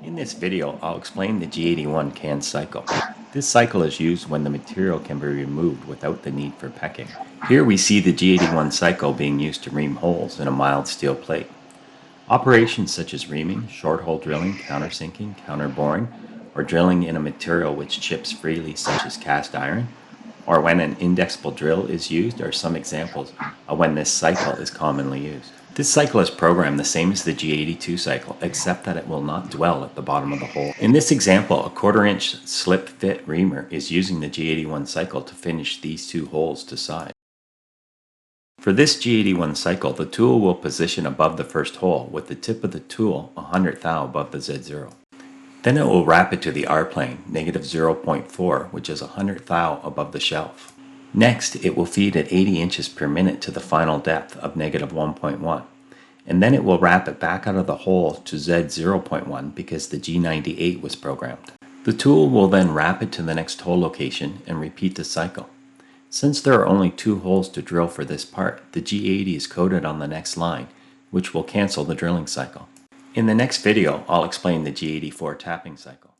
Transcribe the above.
In this video, I'll explain the G81 can cycle. This cycle is used when the material can be removed without the need for pecking. Here we see the G81 cycle being used to ream holes in a mild steel plate. Operations such as reaming, short hole drilling, countersinking, counterboring, or drilling in a material which chips freely such as cast iron, or when an indexable drill is used are some examples of when this cycle is commonly used. This cycle is programmed the same as the G82 cycle, except that it will not dwell at the bottom of the hole. In this example, a 1/4 inch slip fit reamer is using the G81 cycle to finish these two holes to size. For this G81 cycle, the tool will position above the first hole with the tip of the tool 100 thou above the Z0. Then it will wrap it to the R plane, -0.4, which is 100 thou above the shelf. Next, it will feed at 80 inches per minute to the final depth of -1.1, and then it will wrap it back out of the hole to Z0.1 because the G98 was programmed. The tool will then wrap it to the next hole location and repeat the cycle. Since there are only 2 holes to drill for this part, the G80 is coded on the next line, which will cancel the drilling cycle. In the next video, I'll explain the G84 tapping cycle.